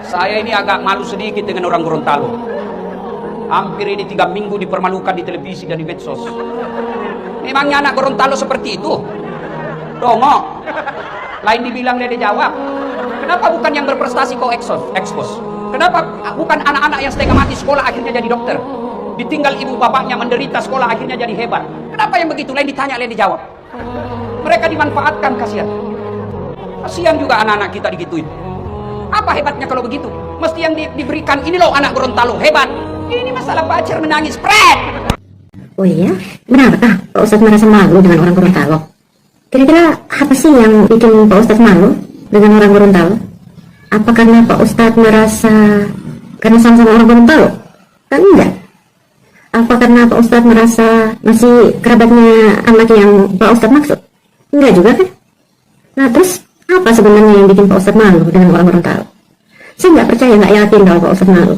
Saya ini agak malu sedikit dengan orang Gorontalo. Hampir ini 3 minggu dipermalukan di televisi dan di medsos. Memangnya anak Gorontalo seperti itu? Dongok. Lain dibilang dia dijawab. Kenapa bukan yang berprestasi kau ekspos? Kenapa bukan anak-anak yang setengah mati sekolah akhirnya jadi dokter? Ditinggal ibu bapaknya menderita sekolah akhirnya jadi hebat. Kenapa yang begitu? Lain ditanya, lain dijawab. Mereka dimanfaatkan, kasihan. Kasihan juga anak-anak kita digituin. Apa hebatnya kalau begitu? Mesti yang diberikan ini loh anak Gorontalo hebat. Ini masalah pacar menangis, pret. Oh iya? Benarkah Pak Ustadz merasa malu dengan orang Gorontalo? Kira-kira apa sih yang bikin Pak Ustadz malu dengan orang Gorontalo? Apa karena Pak Ustadz merasa karena sama-sama orang Gorontalo? Kan enggak. Apa karena Pak Ustadz merasa masih kerabatnya anak yang Pak Ustadz maksud? Enggak juga kan? Nah terus apa sebenarnya yang bikin Pak Ustadz malu dengan orang Gorontalo? Saya nggak percaya, nggak yakin kalau Pak Ustadz malu.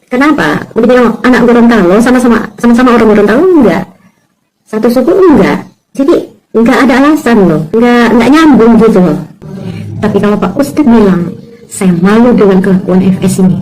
Kenapa? Begitu anak Gorontalo sama-sama orang Gorontalo enggak, satu suku enggak. Jadi nggak ada alasan loh, nggak nyambung gitu loh. Tapi kalau Pak Ustadz bilang saya malu dengan kelakuan FS ini,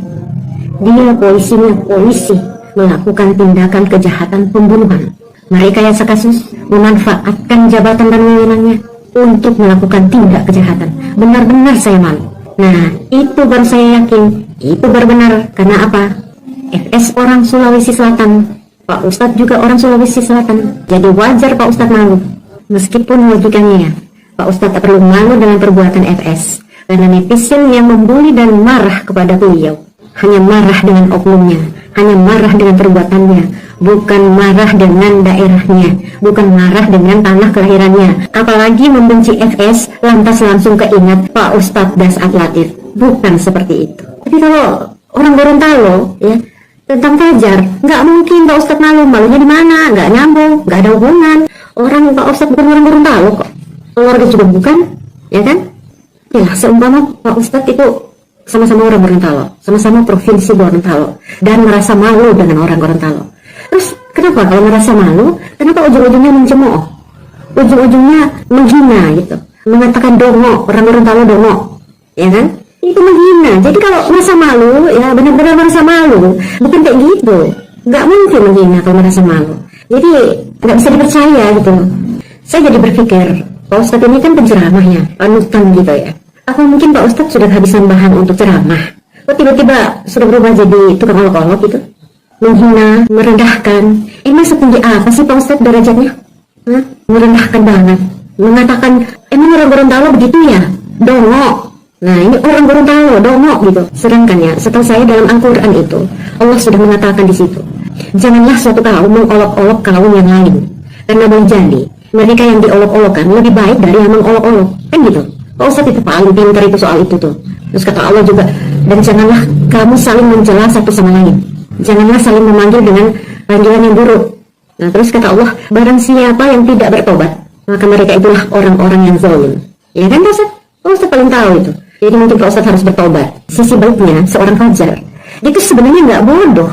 dia polisi melakukan tindakan kejahatan pembunuhan, merekayasa kasus, memanfaatkan jabatan dan wewenangnya untuk melakukan tindak kejahatan. Benar-benar saya malu. Nah, itu baru saya yakin, itu baru benar. Karena apa? FS orang Sulawesi Selatan, Pak Ustadz juga orang Sulawesi Selatan. Jadi wajar Pak Ustadz malu. Meskipun logikanya ya, Pak Ustadz tak perlu malu dengan perbuatan FS. Karena netizen yang membuli dan marah kepada beliau hanya marah dengan oknumnya, hanya marah dengan perbuatannya, bukan marah dengan daerahnya, bukan marah dengan tanah kelahirannya. Apalagi membenci FS lantas langsung keingat Pak Ustadz Dasat Latif. Bukan seperti itu. Tapi kalau orang Gorontalo ya tentang Fajar, nggak mungkin Pak Ustadz malu. Malunya di mana? Nggak nyambung, nggak ada hubungan. Orang Pak Ustadz bukan orang Gorontalo kok, keluarga juga bukan, ya kan? Ya seumpama Pak Ustadz itu sama-sama orang Gorontalo, sama-sama provinsi Gorontalo, dan merasa malu dengan orang Gorontalo. Terus kenapa kalau merasa malu? Kenapa ujung-ujungnya mencemooh? Ujung-ujungnya menghina gitu, mengatakan dongo, orang Gorontalo dongo, ya kan? Itu menghina. Jadi kalau merasa malu, ya benar-benar merasa malu, bukan kayak gitu. Nggak mungkin menghina kalau merasa malu. Jadi nggak bisa dipercaya gitu. Saya jadi berpikir, Pak Ustadz ini kan penceramahnya, panutan gitu ya. Apa mungkin Pak Ustadz sudah kehabisan bahan untuk ceramah? Kok tiba-tiba sudah berubah jadi tukang olok-olok gitu? Menghina, merendahkan. Emang setinggi apa sih Pak Ustadz derajatnya? Hah? Merendahkan banget. Mengatakan, emang orang Gorontalo begitu ya? Dongo. Nah ini orang Gorontalo, dongo gitu. Sedangkan ya, setahu saya dalam Al-Quran itu, Allah sudah mengatakan di situ, janganlah suatu kaum mengolok-olok kaum yang lain. Karena boleh jadi, mereka yang diolok-olokkan lebih baik dari yang mengolok-olok. Kan gitu. Pak Ustadz itu paling pintar itu soal itu tuh. Terus kata Allah juga, dan janganlah kamu saling mencela satu sama lain. Janganlah saling memanggil dengan panggilan yang buruk. Nah terus kata Allah, barang siapa yang tidak bertobat, maka mereka itulah orang-orang yang zalim. Ya kan Pak Ustadz? Pak Ustadz paling tahu itu. Jadi mungkin Pak Ustadz harus bertobat. Sisi baiknya seorang Fajar, dia itu sebenarnya nggak bodoh.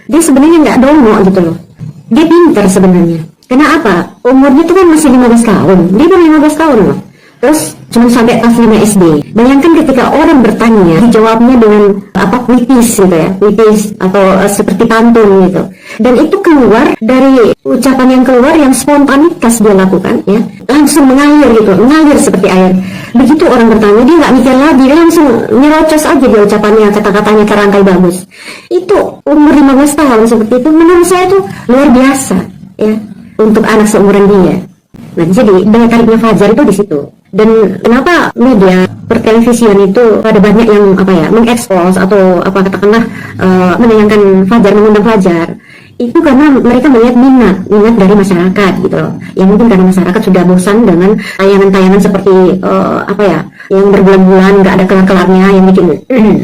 Dia sebenarnya nggak dongo gitu loh. Dia pintar sebenarnya. Kenapa? Umurnya tuh kan masih 15 tahun. Dia baru 15 tahun loh. Terus cuma sampai kelas 5 SD. Bayangkan ketika orang bertanya, dijawabnya dengan puitis gitu ya, puitis atau seperti pantun gitu. Dan itu keluar dari ucapan yang keluar yang spontanitas dia lakukan ya, langsung mengalir gitu, mengalir seperti air. Begitu orang bertanya, dia nggak mikir lagi, dia langsung nyerocos aja dia ucapannya, kata-katanya terangkai bagus. Itu umur 15 tahun seperti itu, menurut saya tuh luar biasa ya untuk anak seumuran dia. Nah jadi daya tariknya Fajar itu di situ. Dan kenapa media pertelevisian itu ada banyak yang mengekspos atau katakanlah menayangkan Fajar, mengundang Fajar, itu karena mereka melihat minat dari masyarakat gitu loh. Ya mungkin karena masyarakat sudah bosan dengan tayangan-tayangan seperti yang berbulan-bulan nggak ada kelar-kelarnya, yang bikin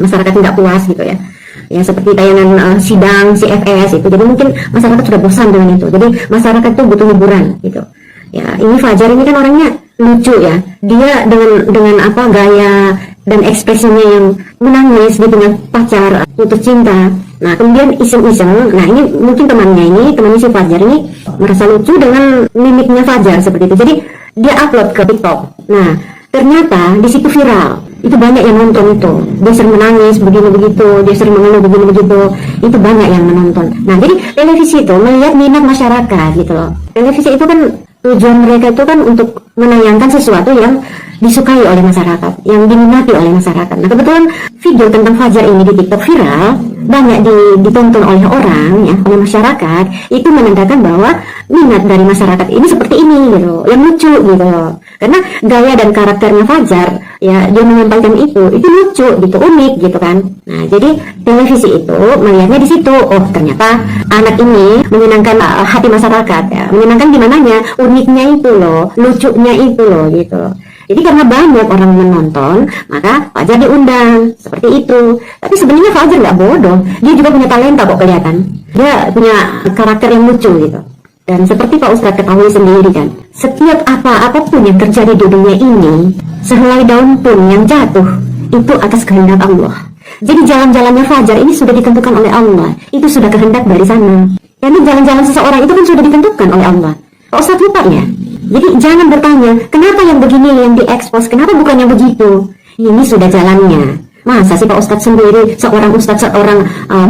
masyarakat nggak puas gitu ya. Ya seperti tayangan sidang CFS itu. Jadi mungkin masyarakat sudah bosan dengan itu. Jadi masyarakat itu butuh hiburan gitu. Ya ini Fajar ini kan orangnya lucu ya, dia dengan gaya dan ekspresinya yang menangis dia punya pacar putus cinta. Nah kemudian iseng-iseng, nah ini mungkin temannya si Fajar ini merasa lucu dengan mimiknya Fajar seperti itu, jadi dia upload ke TikTok. Nah ternyata di situ viral itu banyak yang nonton itu. Dia sering menangis begini begitu, dia sering mengeluh begini begitu, itu banyak yang menonton. Nah jadi televisi itu melihat minat masyarakat gitu loh. Televisi itu kan tujuan mereka itu kan untuk menayangkan sesuatu yang disukai oleh masyarakat, yang diminati oleh masyarakat. Nah kebetulan video tentang Fajar ini di TikTok viral, banyak ditonton oleh orang ya, oleh masyarakat, itu menandakan bahwa minat dari masyarakat ini seperti ini gitu, yang lucu gitu loh. Karena gaya dan karakternya Fajar ya, dia menyampaikan itu lucu gitu, unik gitu kan. Nah jadi televisi itu melihatnya di situ, oh ternyata anak ini menyenangkan hati masyarakat ya, menyenangkan di mananya, uniknya itu loh, lucunya itu loh gitu. Jadi karena banyak orang menonton, maka Fajar diundang seperti itu. Tapi sebenarnya Fajar nggak bodoh, dia juga punya talenta kok kelihatan. Dia punya karakter yang lucu gitu. Dan seperti Pak Ustadz ketahui sendiri kan, setiap apapun yang terjadi di dunia ini, sehelai daun pun yang jatuh itu atas kehendak Allah. Jadi jalan-jalannya Fajar ini sudah ditentukan oleh Allah, itu sudah kehendak dari sana. Jadi jalan-jalan seseorang itu kan sudah ditentukan oleh Allah. Pak Ustadz lupa ya. Jadi jangan bertanya, kenapa yang begini yang diekspos, kenapa bukan yang begitu? Ini sudah jalannya. Masa sih Pak Ustadz sendiri, seorang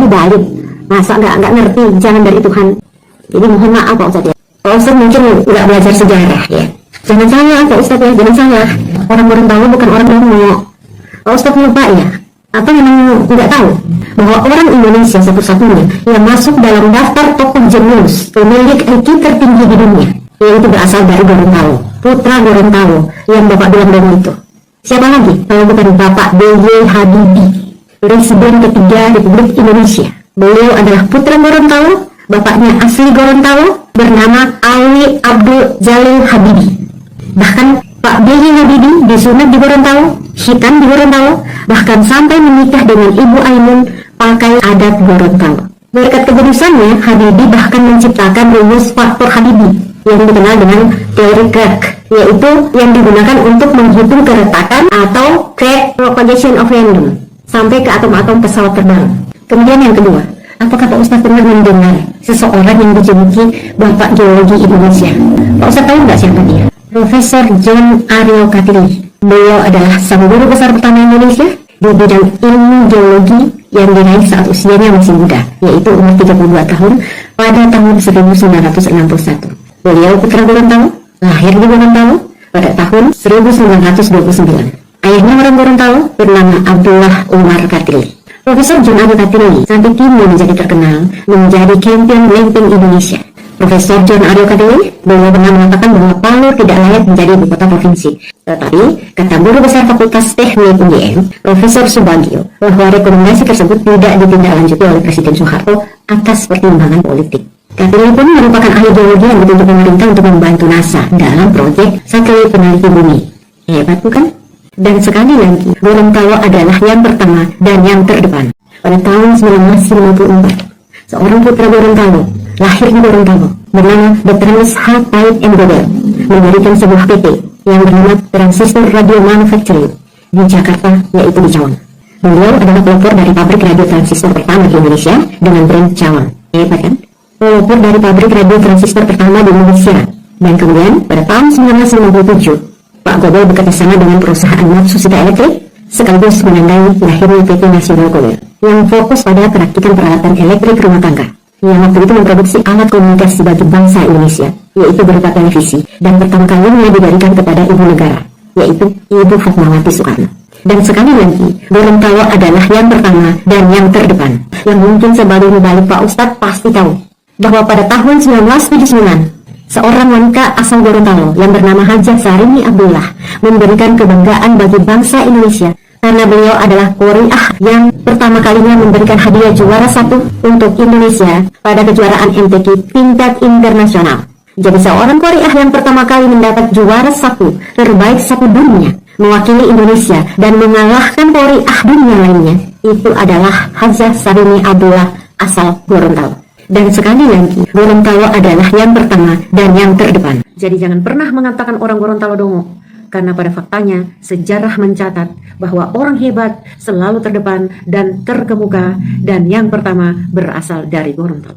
mubalik, masa nggak ngerti jalan dari Tuhan? Jadi mohon maaf Pak Ustadz ya. Pak Ustadz mungkin nggak belajar sejarah ya. Jangan salah Pak Ustadz ya, jangan salah. Orang Gorontalo bukan orang Romo. Pak Ustadz lupa ya? Atau memang nggak tahu bahwa orang Indonesia satu-satunya yang masuk dalam daftar tokoh jenius pemilik IQ tertinggi di dunia, yaitu berasal dari Gorontalo, putra Gorontalo yang Bapak bilang dulu itu. Siapa lagi kalau bukan Bapak B.J. Habibie, Presiden ketiga Republik Indonesia. Beliau adalah putra Gorontalo, bapaknya asli Gorontalo, bernama Ali Abdul Jalil Habibie. Bahkan Pak B.J. Habibie disunat di Gorontalo, hitam di Gorontalo, bahkan sampai menikah dengan Ibu Ainun pakai adat Gorontalo. Berkat keberusannya, Habibie bahkan menciptakan rumus faktor Habibie yang dikenal dengan teori crack, yaitu yang digunakan untuk menghitung keretakan atau crack propagation of random sampai ke atom-atom pesawat terbang. Kemudian yang kedua, apakah Pak Ustadz pernah mendengar seseorang yang dijuluki Bapak Geologi Indonesia? Pak Ustadz tahu nggak siapa dia? Profesor John Aryo Katili. Beliau adalah sang guru besar pertama Indonesia di bidang ilmu geologi yang diraih saat usianya masih muda, yaitu umur 32 tahun pada tahun 1961. Beliau putra Gorontalo, lahir di Gorontalo pada tahun 1929. Ayahnya orang Gorontalo bernama Abdullah Umar Katili. Profesor John Aryo Katili sampai kini menjadi terkenal menjadi champion glamping Indonesia. Profesor John Aryo Katili, beliau pernah mengatakan bahwa Palu tidak layak menjadi ibu kota provinsi. Tetapi, kata guru besar Fakultas Teknik UGM, Profesor Subagio, bahwa rekomendasi tersebut tidak ditindaklanjuti oleh Presiden Soeharto atas pertimbangan politik. Katili pun merupakan ahli geologi yang ditunjuk pemerintah untuk membantu NASA dalam proyek satelit peneliti bumi. Hebat bukan? Dan sekali lagi, Gorontalo adalah yang pertama dan yang terdepan. Pada tahun 1954, seorang putra Gorontalo lahir di Gorontalo bernama Dr. H. Pait M. Gobel mendirikan sebuah PT yang bernama Transistor Radio Manufacturing di Jakarta, yaitu di Cawang. Beliau adalah pelopor dari pabrik radio transistor pertama di Indonesia dengan brand Cawang. Hebat kan? Pelopor dari pabrik radio transistor pertama di Indonesia. Dan kemudian pada tahun 1997, Pak Gobel bekerjasama dengan perusahaan Matsushita Electric sekaligus menandai lahirnya PT Nasional Gobel yang fokus pada peraktikan peralatan elektrik rumah tangga, yang waktu itu memproduksi alat komunikasi bagi bangsa Indonesia, yaitu berupa televisi, dan pertama kalinya diberikan kepada ibu negara, yaitu Ibu Fatmawati Soekarno. Dan sekali lagi, Gorontalo adalah yang pertama dan yang terdepan. Yang mungkin sebagai mubalik Pak Ustadz pasti tahu bahwa pada tahun 1979, seorang wanita asal Gorontalo yang bernama Hajah Sarini Abdullah memberikan kebanggaan bagi bangsa Indonesia karena beliau adalah Korea yang pertama kalinya memberikan hadiah juara 1 untuk Indonesia pada kejuaraan MTQ tingkat internasional. Jadi seorang Korea yang pertama kali mendapat juara 1 terbaik 1 dunia mewakili Indonesia dan mengalahkan Korea dunia lainnya, itu adalah Hajah Sarini Abdullah asal Gorontalo. Dan sekali lagi, Gorontalo adalah yang pertama dan yang terdepan. Jadi jangan pernah mengatakan orang Gorontalo dongo, karena pada faktanya sejarah mencatat bahwa orang hebat selalu terdepan dan terkemuka dan yang pertama berasal dari Gorontalo.